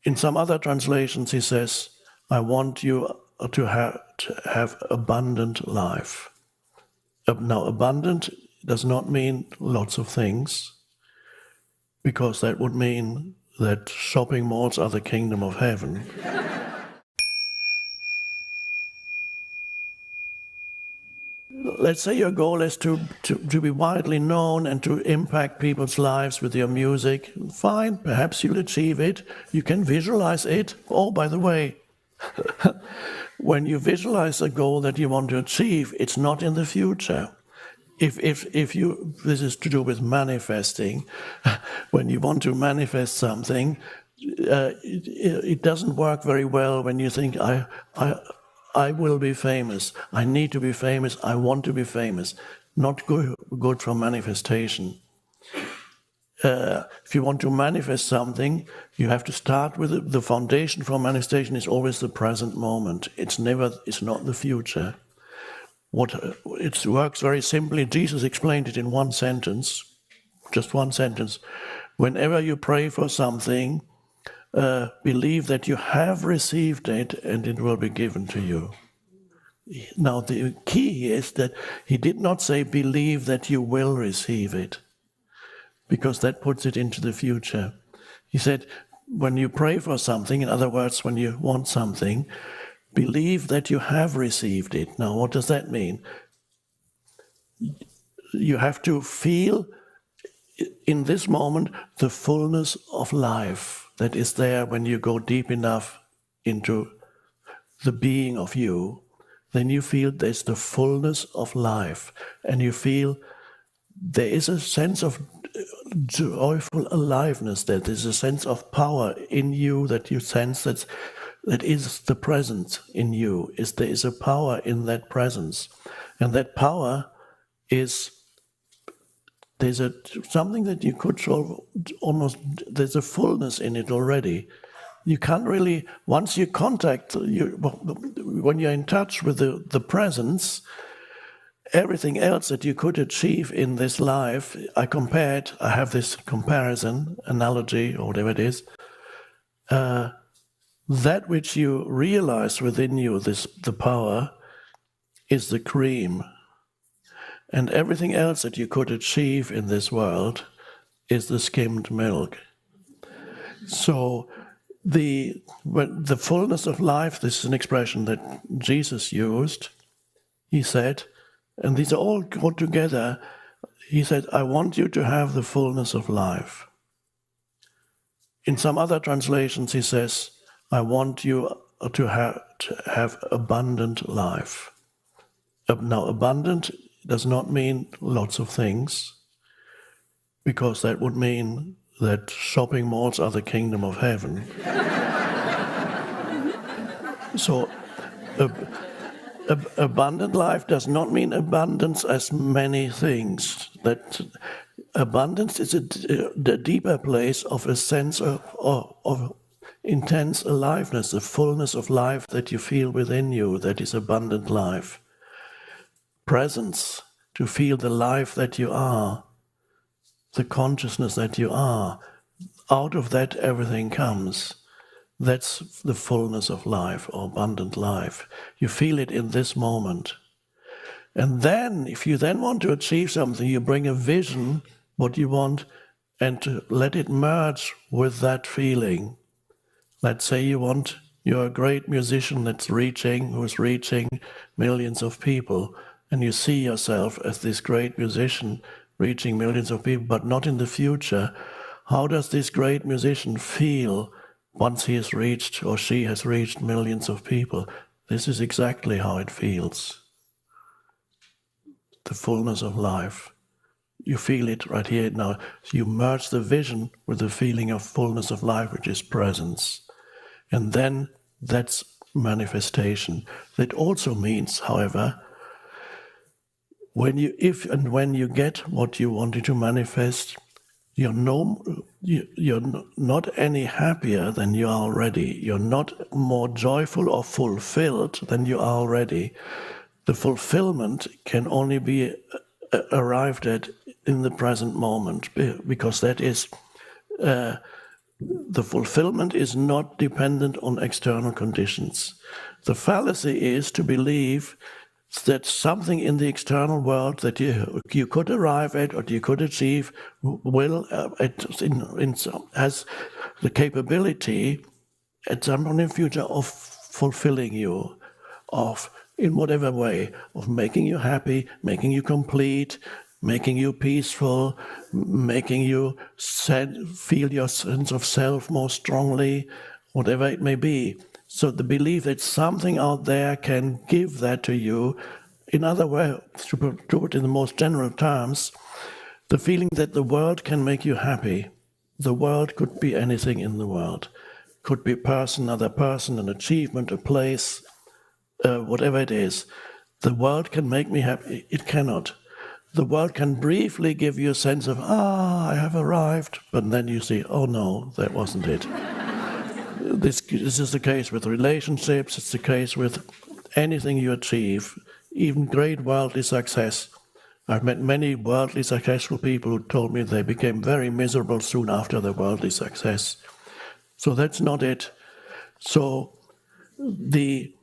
In some other translations, he says, I want you to have abundant life. Now, abundant does not mean lots of things, because that would mean that shopping malls are the kingdom of heaven. Let's say your goal is to be widely known and to impact people's lives with your music. Fine, perhaps you'll achieve it. You can visualize it. Oh, by the way, when you visualize a goal that you want to achieve, it's not in the future. If you, this is to do with manifesting. When you want to manifest something, it doesn't work very well when you think, I will be famous, I need to be famous, I want to be famous. Not good for manifestation. If you want to manifest something, you have to start with the foundation for manifestation is always the present moment. It's not the future. It works very simply. Jesus explained it in one sentence, just one sentence. Whenever you pray for something, believe that you have received it and it will be given to you. Now, the key is that he did not say believe that you will receive it, because that puts it into the future. He said, when you pray for something, in other words, when you want something, believe that you have received it. Now, what does that mean? You have to feel in this moment the fullness of life that is there when you go deep enough into the being of you. Then you feel there's the fullness of life, and you feel there is a sense of joyful aliveness, that there's a sense of power in you that you sense that is the presence in you. There is a power in that presence, and that power is something that you could almost, there's a fullness in it already. You can't really, once you when you're in touch with the presence, everything else that you could achieve in this life, I have this comparison, analogy, or whatever it is, that which you realize within you, the power, is the cream. And everything else that you could achieve in this world is the skimmed milk. So the fullness of life, this is an expression that Jesus used. He said, and these are all go together, he said, I want you to have the fullness of life. In some other translations he says, I want you to have abundant life. Now, abundant does not mean lots of things, because that would mean that shopping malls are the kingdom of heaven. So, abundant life does not mean abundance as many things. That abundance is the deeper place of a sense of intense aliveness, the fullness of life that you feel within you, that is abundant life. Presence, to feel the life that you are, the consciousness that you are. Out of that everything comes. That's the fullness of life, or abundant life. You feel it in this moment. And then, if you then want to achieve something, you bring a vision, what you want, and to let it merge with that feeling. Let's say you're a great musician who's reaching millions of people, and you see yourself as this great musician reaching millions of people, but not in the future. How does this great musician feel once he has reached, or she has reached, millions of people? This is exactly how it feels. The fullness of life. You feel it right here now. You merge the vision with the feeling of fullness of life, which is presence. And then that's manifestation. That also means, however, when you get what you wanted to manifest, you're not any happier than you are already. You're not more joyful or fulfilled than you are already. The fulfillment can only be arrived at in the present moment, because that is The fulfillment is not dependent on external conditions. The fallacy is to believe that something in the external world that you could arrive at or you could achieve has the capability at some point in the future of fulfilling you, of in whatever way, of making you happy, making you complete, making you peaceful, making you feel your sense of self more strongly, whatever it may be. So the belief that something out there can give that to you, in other words, to put it in the most general terms, the feeling that the world can make you happy. The world could be anything in the world. Could be a person, another person, an achievement, a place, whatever it is. The world can make me happy. It cannot. The world can briefly give you a sense of, I have arrived, but then you see, oh no, that wasn't it. This is the case with relationships, it's the case with anything you achieve, even great worldly success. I've met many worldly successful people who told me they became very miserable soon after their worldly success. So that's not it. So the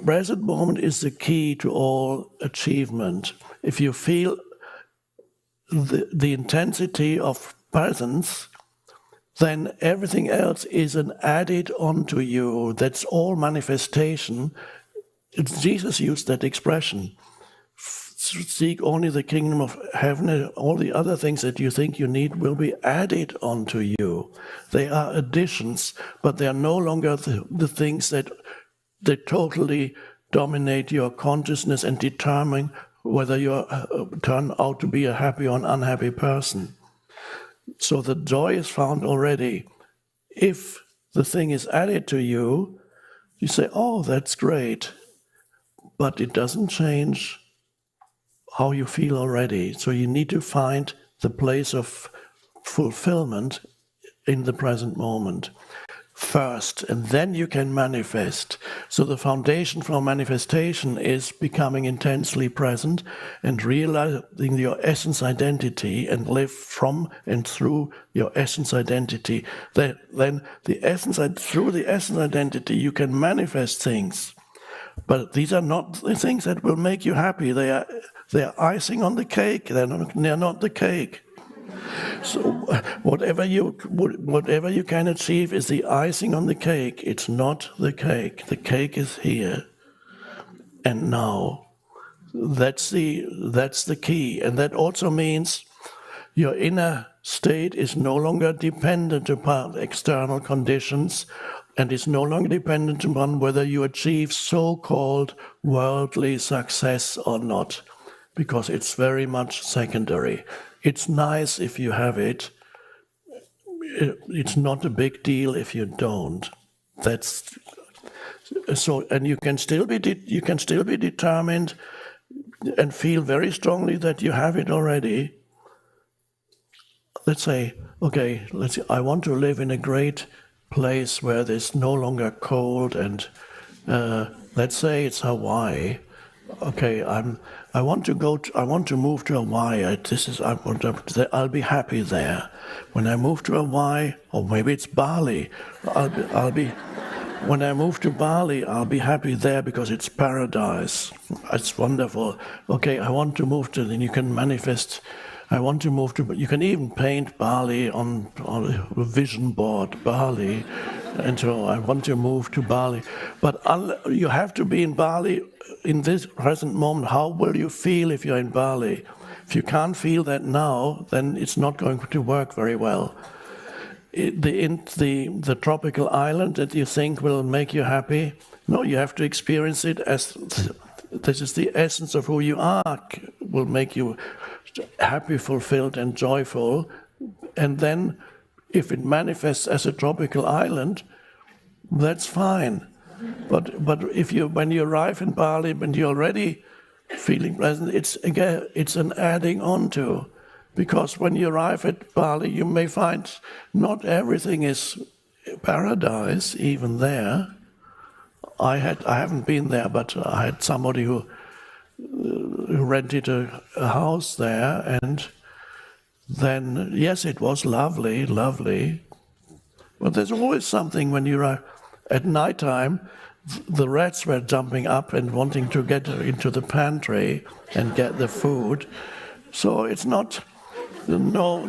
present moment is the key to all achievement. If you feel the intensity of presence, then everything else is an added onto you. That's all manifestation. Jesus used that expression. Seek only the kingdom of heaven, and all the other things that you think you need will be added onto you. They are additions, but they are no longer the things that totally dominate your consciousness and determine whether you turn out to be a happy or an unhappy person. So the joy is found already. If the thing is added to you, you say, oh, that's great, but it doesn't change how you feel already. So you need to find the place of fulfillment in the present moment first, and then you can manifest. So the foundation for manifestation is becoming intensely present and realizing your essence identity and live from and through your essence identity. Then through the essence identity you can manifest things. But these are not the things that will make you happy. They are icing on the cake. They're not the cake. So whatever you can achieve is the icing on the cake. It's not the cake. The cake is here and now. That's the key. And that also means your inner state is no longer dependent upon external conditions, and is no longer dependent upon whether you achieve so-called worldly success or not, because it's very much secondary. It's nice if you have it. It's not a big deal if you don't. That's so, and you can still be determined and feel very strongly that you have it already. Let's say, okay, I want to live in a great place where there's no longer cold, and let's say it's Hawaii. Okay, I want to move to Hawaii. I'll be happy there. When I move to Hawaii, or maybe it's Bali, when I move to Bali, I'll be happy there because it's paradise. It's wonderful. Okay, I want to move to, then you can manifest. I want to move to, you can even paint Bali on a vision board, Bali, and so I want to move to Bali. But you have to be in Bali in this present moment. How will you feel if you're in Bali? If you can't feel that now, then it's not going to work very well. The tropical island that you think will make you happy, no, you have to experience it as this is the essence of who you are, will make you happy, fulfilled, and joyful. And then, if it manifests as a tropical island, that's fine. But when you arrive in Bali, when you're already feeling pleasant, it's an adding on to. Because when you arrive at Bali, you may find not everything is paradise, even there. I haven't been there, but I had somebody who rented a house there, and then yes, it was lovely, lovely. But there's always something when you're at night time, the rats were jumping up and wanting to get into the pantry and get the food. So it's not, no.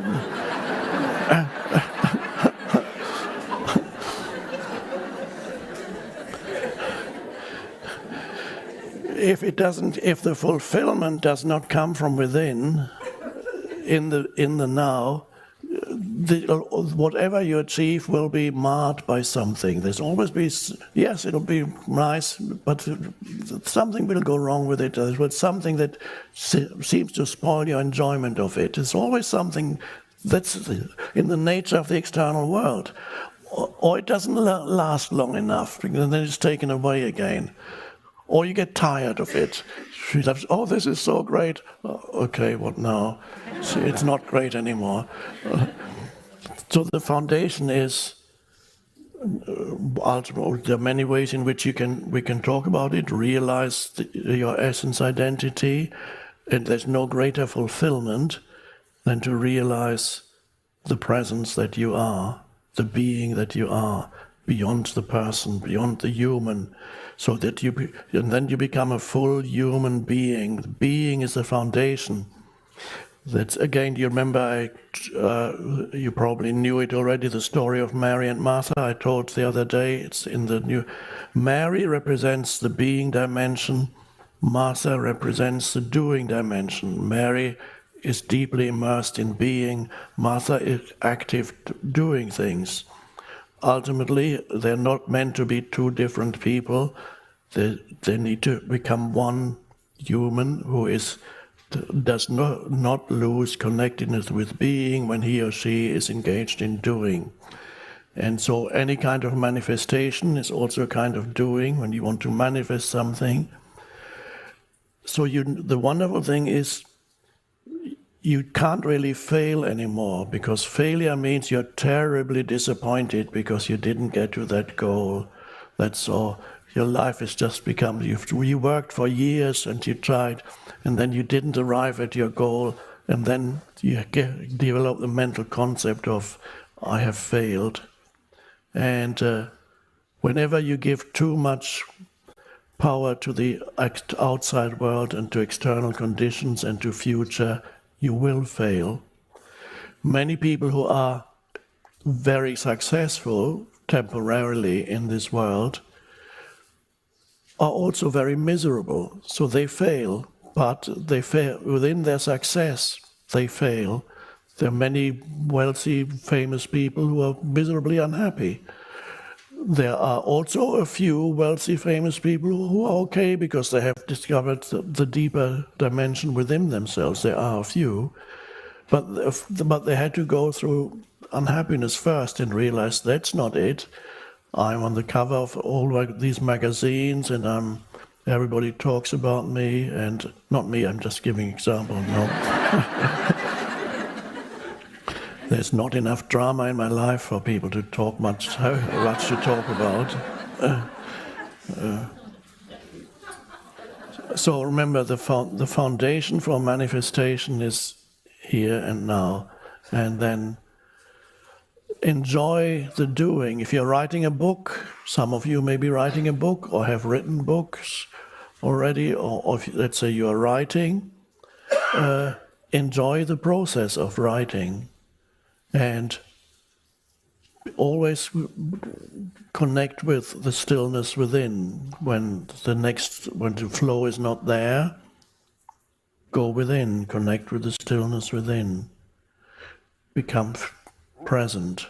If the fulfillment does not come from within, in the now, whatever you achieve will be marred by something. There's always be, yes, it'll be nice, but something will go wrong with it. There's something that seems to spoil your enjoyment of it. There's always something that's in the nature of the external world. Or it doesn't last long enough, and then it's taken away again. Or you get tired of it. Oh, this is so great. Okay, what now? See, it's not great anymore. So the foundation is, ultimately, there are many ways in which we can talk about it, realize your essence identity, and there's no greater fulfillment than to realize the presence that you are, the being that you are, beyond the person, beyond the human, so that and then you become a full human being. The being is the foundation. That's, again, you remember, you probably knew it already, the story of Mary and Martha I told the other day. It's in the new. Mary represents the being dimension. Martha represents the doing dimension. Mary is deeply immersed in being. Martha is active doing things. Ultimately, they're not meant to be two different people. They need to become one human who does not lose connectedness with being when he or she is engaged in doing. And so any kind of manifestation is also a kind of doing when you want to manifest something. So the wonderful thing is you can't really fail anymore, because failure means you're terribly disappointed because you didn't get to that goal. That's all. Your life has just become, you worked for years and you tried, and then you didn't arrive at your goal, and then you develop the mental concept of, I have failed. And whenever you give too much power to the outside world and to external conditions and to future, you will fail. Many people who are very successful temporarily in this world are also very miserable. So they fail, but they fail within their success. They fail. There are many wealthy, famous people who are miserably unhappy. There are also a few wealthy, famous people who are okay because they have discovered the deeper dimension within themselves. There are a few, but they had to go through unhappiness first and realize that's not it. I'm on the cover of all these magazines, and everybody talks about me, and not me. I'm just giving an example. No. There's not enough drama in my life for people to talk much to talk about. So remember, the foundation for manifestation is here and now, and then enjoy the doing. If you're writing a book, some of you may be writing a book or have written books already, or if, let's say you are writing, enjoy the process of writing. And always connect with the stillness within. When the flow is not there, go within, connect with the stillness within. Become present.